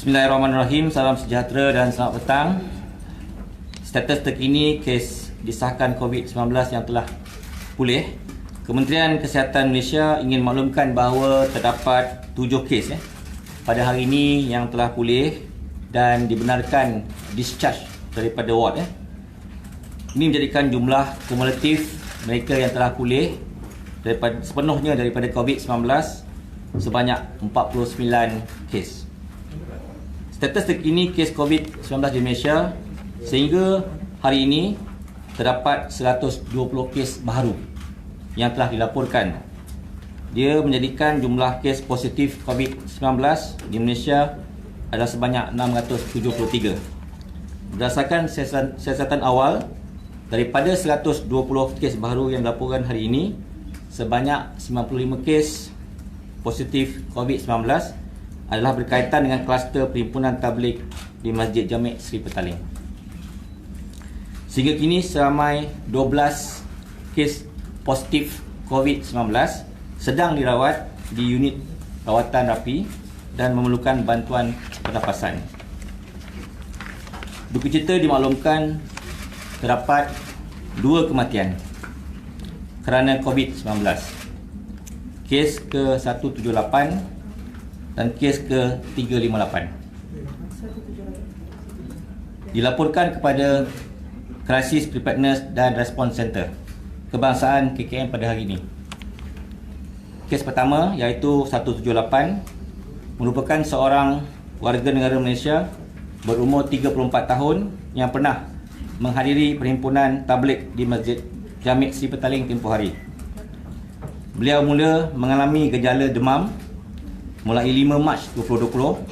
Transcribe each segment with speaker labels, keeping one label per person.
Speaker 1: Bismillahirrahmanirrahim. Salam sejahtera dan selamat petang. Status terkini kes disahkan COVID-19 yang telah pulih. Kementerian Kesihatan Malaysia ingin maklumkan bahawa terdapat 7 kes pada hari ini yang telah pulih dan dibenarkan discharge daripada ward. Ini menjadikan jumlah kumulatif mereka yang telah pulih sepenuhnya daripada COVID-19 sebanyak 49 kes. Status terkini kes COVID-19 di Malaysia sehingga hari ini terdapat 120 kes baru yang telah dilaporkan. Dia menjadikan jumlah kes positif COVID-19 di Malaysia adalah sebanyak 673. Berdasarkan siasatan awal, daripada 120 kes baru yang dilaporkan hari ini, sebanyak 95 kes positif COVID-19 adalah berkaitan dengan kluster perhimpunan tabligh di Masjid Jami' Seri Petaling. Sehingga kini seramai 12 kes positif COVID-19 sedang dirawat di unit rawatan rapi dan memerlukan bantuan pernafasan. Duka cita dimaklumkan terdapat 2 kematian kerana COVID-19. Kes ke-178 dan kes ke-358 dilaporkan kepada Crisis Preparedness dan Response Center Kebangsaan KKM pada hari ini. Kes pertama iaitu 178 merupakan seorang warga negara Malaysia berumur 34 tahun yang pernah menghadiri perhimpunan tabligh di Masjid Jami' Seri Petaling tempoh hari. Beliau mula mengalami gejala demam mulai 5 Mac 2020.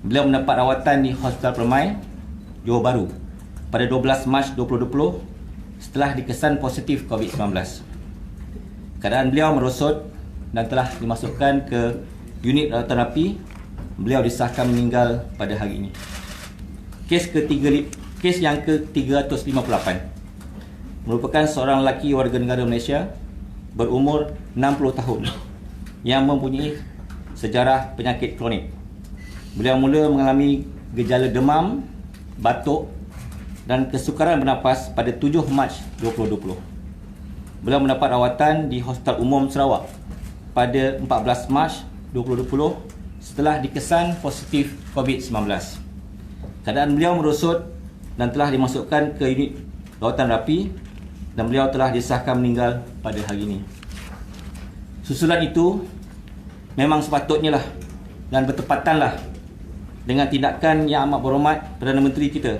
Speaker 1: Beliau mendapat rawatan di Hospital Permai, Johor Bahru pada 12 Mac 2020 setelah dikesan positif COVID-19. Keadaan beliau merosot dan telah dimasukkan ke unit rawatan rapi. Beliau disahkan meninggal pada hari ini. Kes yang ke-358 merupakan seorang lelaki warga negara Malaysia berumur 60 tahun yang mempunyai sejarah penyakit kronik. Beliau mula mengalami gejala demam, batuk dan kesukaran bernafas pada 7 Mac 2020. Beliau mendapat rawatan di Hospital Umum Sarawak pada 14 Mac 2020 setelah dikesan positif COVID-19. Keadaan beliau merosot dan telah dimasukkan ke unit rawatan rapi dan beliau telah disahkan meninggal pada hari ini. Susulan itu memang sepatutnya lah dan bertepatanlah dengan tindakan yang amat berhormat Perdana Menteri kita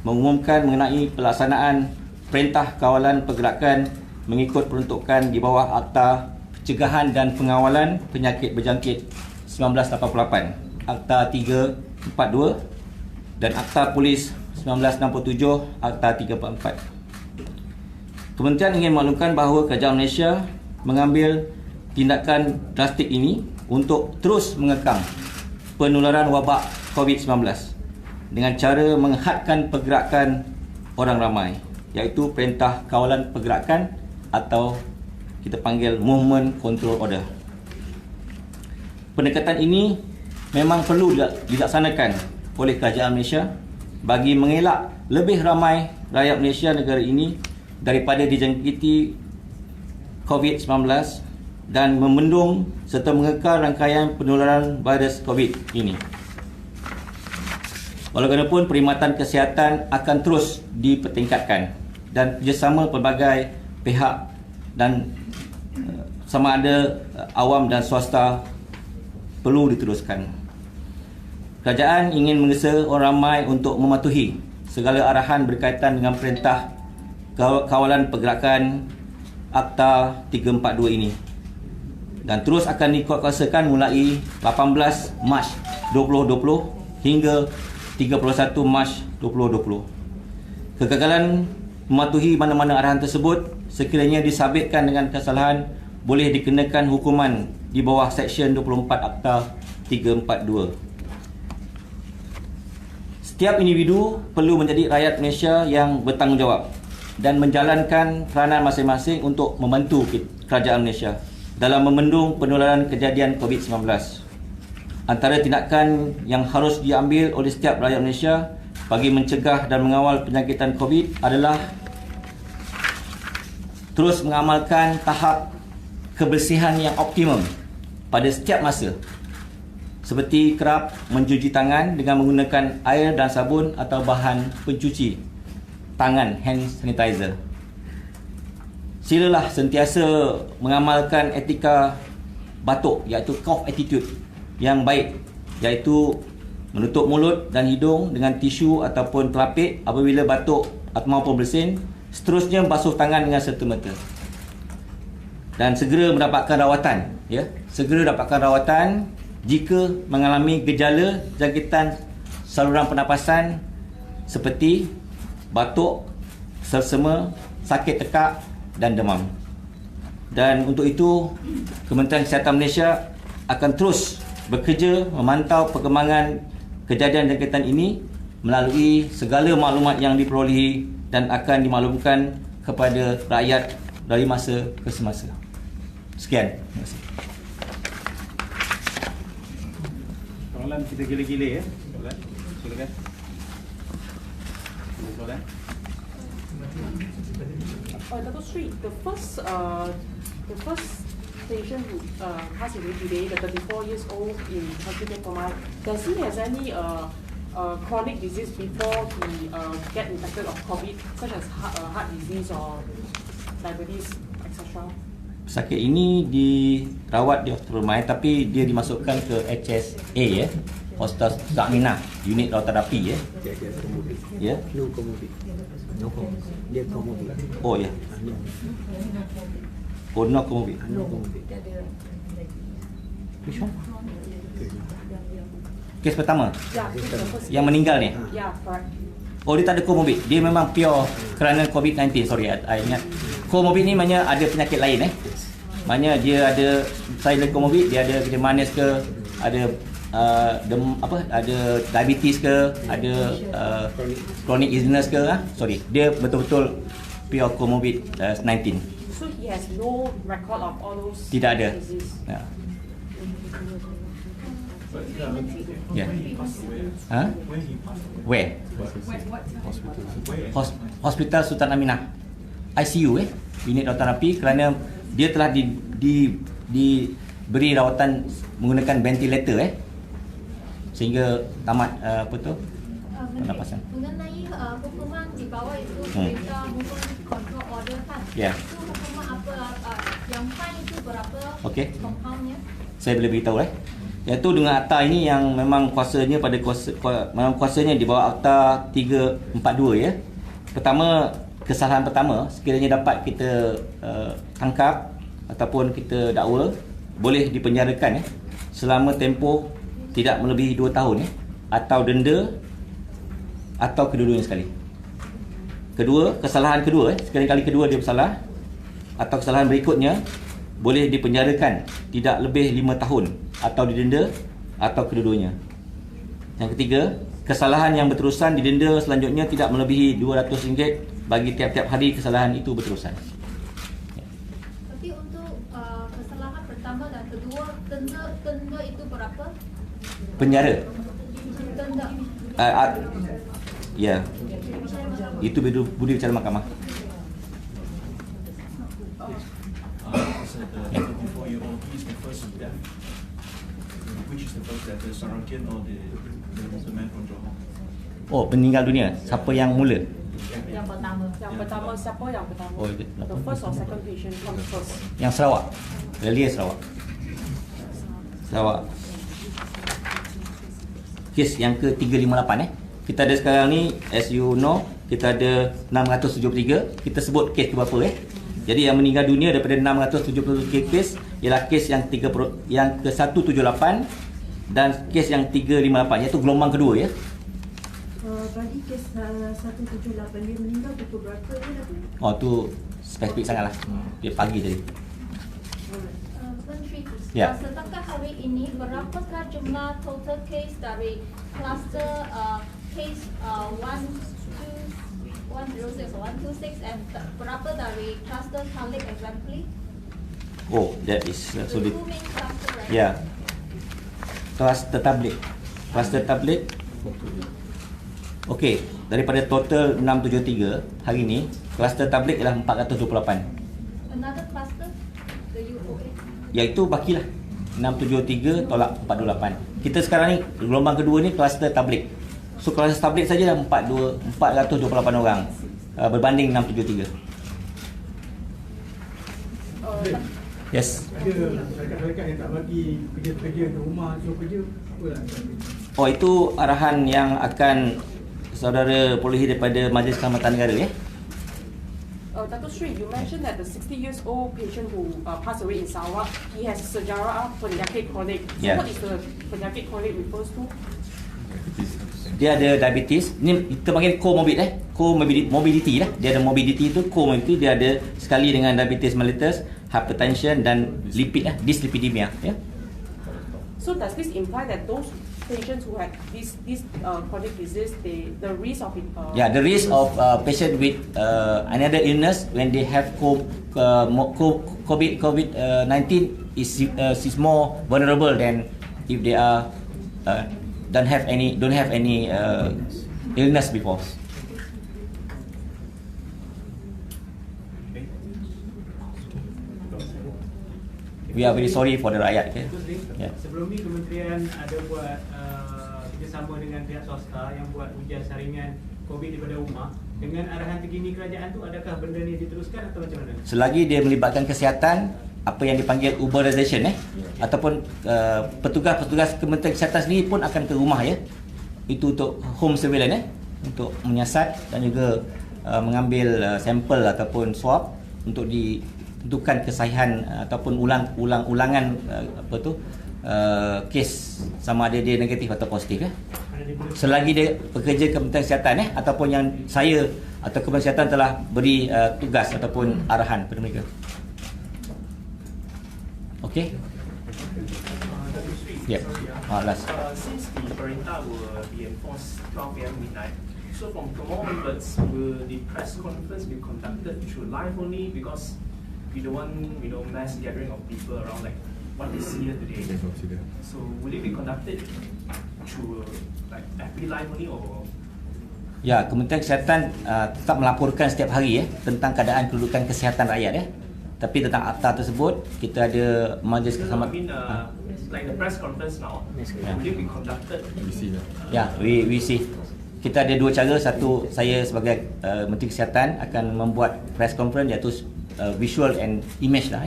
Speaker 1: mengumumkan mengenai pelaksanaan Perintah Kawalan Pergerakan mengikut peruntukan di bawah Akta Pencegahan dan Pengawalan Penyakit Berjangkit 1988, Akta 342 dan Akta Polis 1967, Akta 344. Kementerian ingin maklumkan bahawa Kerajaan Malaysia mengambil tindakan drastik ini untuk terus mengekang penularan wabak COVID-19 dengan cara menghadkan pergerakan orang ramai, iaitu Perintah Kawalan Pergerakan atau kita panggil Movement Control Order. Pendekatan ini memang perlu dilaksanakan oleh Kerajaan Malaysia bagi mengelak lebih ramai rakyat Malaysia negara ini daripada dijangkiti COVID-19 dan membendung serta mengekang rangkaian penularan virus COVID ini. Walaupun perkhidmatan kesihatan akan terus dipertingkatkan dan kerjasama pelbagai pihak dan sama ada awam dan swasta perlu diteruskan. Kerajaan ingin mengesa orang ramai untuk mematuhi segala arahan berkaitan dengan Perintah Kawalan Pergerakan Akta 342 ini dan terus akan dikuatkuasakan mulai 18 Mac 2020 hingga 31 Mac 2020. Kegagalan mematuhi mana-mana arahan tersebut sekiranya disabitkan dengan kesalahan boleh dikenakan hukuman di bawah Seksyen 24 Akta 342. Setiap individu perlu menjadi rakyat Malaysia yang bertanggungjawab dan menjalankan peranan masing-masing untuk membantu Kerajaan Malaysia dalam membendung penularan kejadian COVID-19. Antara tindakan yang harus diambil oleh setiap rakyat Malaysia bagi mencegah dan mengawal penjangkitan COVID adalah terus mengamalkan tahap kebersihan yang optimum pada setiap masa, seperti kerap mencuci tangan dengan menggunakan air dan sabun atau bahan pencuci tangan hand sanitizer. Silalah sentiasa mengamalkan etika batuk, iaitu cough attitude yang baik, iaitu menutup mulut dan hidung dengan tisu ataupun telapik apabila batuk atau maupun bersin. Seterusnya basuh tangan dengan serta-merta dan segera mendapatkan rawatan, ya. Segera dapatkan rawatan jika mengalami gejala jangkitan saluran pernafasan seperti batuk, sersema, sakit tekak dan demam. Dan untuk itu, Kementerian Kesihatan Malaysia akan terus bekerja memantau perkembangan kejadian jangkitan ini melalui segala maklumat yang diperolehi dan akan dimaklumkan kepada rakyat dari masa ke semasa. Sekian. Terima kasih.
Speaker 2: Soalan kita gila-gila ya. Soalan. Silakan. Soalan.
Speaker 3: Dr. Sri, the first patient who passed away today, the 34 years old in hospital coma, does he has any chronic disease before he get infected of COVID, such as heart disease or diabetes, etc.?
Speaker 1: Sakit ini dirawat di hospital rumah, tapi dia dimasukkan ke HSA, ya, Hospital Sultan Aminah, unit rawatan api, ya.
Speaker 4: Dia komorbid.
Speaker 1: Ya.
Speaker 4: No komorbid. No komorbid. Dia komorbid.
Speaker 1: Oh ya.
Speaker 4: No.
Speaker 1: Oh, no komorbid.
Speaker 4: No komorbid.
Speaker 1: Which one? Kes pertama
Speaker 3: Yeah, this is the first
Speaker 1: yang meninggal ni.
Speaker 3: Yeah, correct.
Speaker 1: Oh, dia tak ada komorbid. Dia memang pure kerana COVID-19. Sorry, I ingat. Komorbid ni maknanya ada penyakit lain, Maknanya dia ada silent komorbid, dia ada kejadian manis ke, ada ada diabetes ke, ada chronic illness ke, sorry. Dia betul-betul pure komorbid 19.
Speaker 3: So he has no record of all those
Speaker 1: Tidak ada.
Speaker 3: disease.
Speaker 1: Ya. Ya. Ha? Where? Hospital Sultan Aminah. ICU, unit rawatan api, kerana dia telah diberi rawatan menggunakan ventilator, sehingga tamat pernafasan.
Speaker 5: Mengenai hukuman di bawah itu perintah movement control order kan?
Speaker 1: Ya.
Speaker 5: Itu hukuman apa? Yang fine itu berapa?
Speaker 1: Okey.
Speaker 5: Compoundnya?
Speaker 1: Saya boleh beritahu, iaitu dengan akta ini yang memang kuasanya kuasanya di bawah akta 342, ya. Pertama, kesalahan pertama sekiranya dapat kita tangkap ataupun kita dakwa, boleh dipenjarakan, selama tempoh tidak melebihi 2 tahun, atau denda atau kedua-duanya sekali. Kedua, kesalahan kedua, sekali kedua dia bersalah, atau kesalahan berikutnya boleh dipenjarakan tidak lebih 5 tahun atau didenda atau kedua-duanya. Yang ketiga, kesalahan yang berterusan didenda selanjutnya tidak melebihi RM200 bagi tiap-tiap hari kesalahan itu berterusan.
Speaker 5: Tapi untuk kesalahan pertama dan kedua, denda itu berapa?
Speaker 1: Penjara.
Speaker 5: Denda.
Speaker 1: Ya. Itu budi bicara mahkamah.
Speaker 2: Which is the first death, the Sarakin or the man from Johor?
Speaker 1: Oh, meninggal dunia. Siapa yang mula?
Speaker 5: Yang pertama.
Speaker 3: Yang pertama, siapa yang pertama?
Speaker 1: Oh,
Speaker 3: The first or second patient comes first.
Speaker 1: Yang Sarawak. Relia Sarawak. Sarawak. Kes yang ke-358, Kita ada sekarang ni, as you know, kita ada 673. Kita sebut kes ke berapa, Jadi yang meninggal dunia daripada 673 kes ialah kes yang ke-178 dan kes yang 358, iaitu gelombang kedua,
Speaker 6: Bagi kes 178 dia meninggal pukul berapa dia tadi?
Speaker 1: Oh, tu spesifik sangatlah. Dia pagi tadi.
Speaker 5: Menteri,
Speaker 1: Ya.
Speaker 5: setakat hari ini berapakah jumlah total case dari kluster case 106 or 126 and berapa dari kluster Khalid Exemplary?
Speaker 1: Oh, that is
Speaker 5: The
Speaker 1: sulit.
Speaker 5: two main cluster, right?
Speaker 1: Ya. kluster tablik. Kluster tablik. Okey, daripada total 673 hari ni, kluster tablik ialah 428.
Speaker 5: Another cluster, the UOA.
Speaker 1: Iaitu bakilah 673 tolak 428. Kita sekarang ni gelombang kedua ni kluster tablik. So kluster tablik saja dah 428 orang berbanding 673. Yes.
Speaker 7: Ada rakyat-rakyat yang tak bagi kerja-kerja ke rumah, suruh kerja, apa lah?
Speaker 1: Oh, itu arahan yang akan saudara perolehi daripada Majlis Keselamatan Negara ya.
Speaker 3: Dato' Sri, you mentioned that the 60 years old patient who passed away in Sarawak, he has sejarah penyakit kronik. So
Speaker 1: Yeah.
Speaker 3: what is the penyakit kronik refers to?
Speaker 1: Dia ada diabetes. Ni kita panggil comorbid comorbidity lah. Dia ada morbidity tu, comorbidity dia ada sekali dengan diabetes mellitus, hypertension dan lipid lah, dyslipidemia ya.
Speaker 3: So does this imply that those patients who have this chronic disease, the risk of it?
Speaker 1: Yeah, the risk of patient with another illness when they have COVID-19 is more vulnerable than if they are don't have any illness before. We are very sorry for the rakyat. Okay? Yeah.
Speaker 7: Sebelum ni kementerian ada buat kerjasama dengan pihak swasta yang buat ujian saringan COVID daripada rumah. Dengan arahan terkini kerajaan tu, adakah benda ni diteruskan atau macam mana?
Speaker 1: Selagi dia melibatkan kesihatan, apa yang dipanggil Uberization ataupun petugas-petugas Kementerian Kesihatan sendiri pun akan ke rumah ya. Itu untuk home surveillance untuk menyiasat dan juga mengambil sampel ataupun swab untuk ditentukan kesahihan ataupun ulangan kes sama ada dia negatif atau positif ya. Selagi dia pekerja Kementerian Kesihatan ataupun yang saya atau Kementerian Kesihatan telah beri tugas ataupun arahan kepada mereka. Okey. Yep. Last.
Speaker 2: Since the perintah will be enforced 12 p.m. midnight, so from tomorrow onwards, will the press conference be conducted through live only because we don't want mass gathering of people around like what we see here today. So will it be conducted through like FB live only or?
Speaker 1: Ya, Kementerian Kesihatan tetap melaporkan setiap hari tentang keadaan kedudukan kesihatan rakyat Tapi tentang akta tersebut kita ada majlis keselamatan.
Speaker 2: Like the press conference now, will it be conducted?
Speaker 1: Ya, we see. Kita ada dua cara. Satu, saya sebagai Menteri Kesihatan akan membuat press conference iaitu visual and image lah.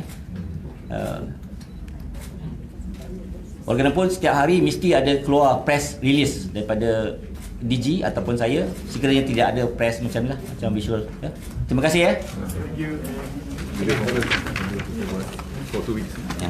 Speaker 1: Oleh kerana pun setiap hari mesti ada keluar press release daripada DG ataupun saya sekiranya tidak ada press macam ni lah, macam visual ya. Terima kasih ya.
Speaker 8: For 2 weeks.
Speaker 1: Ya.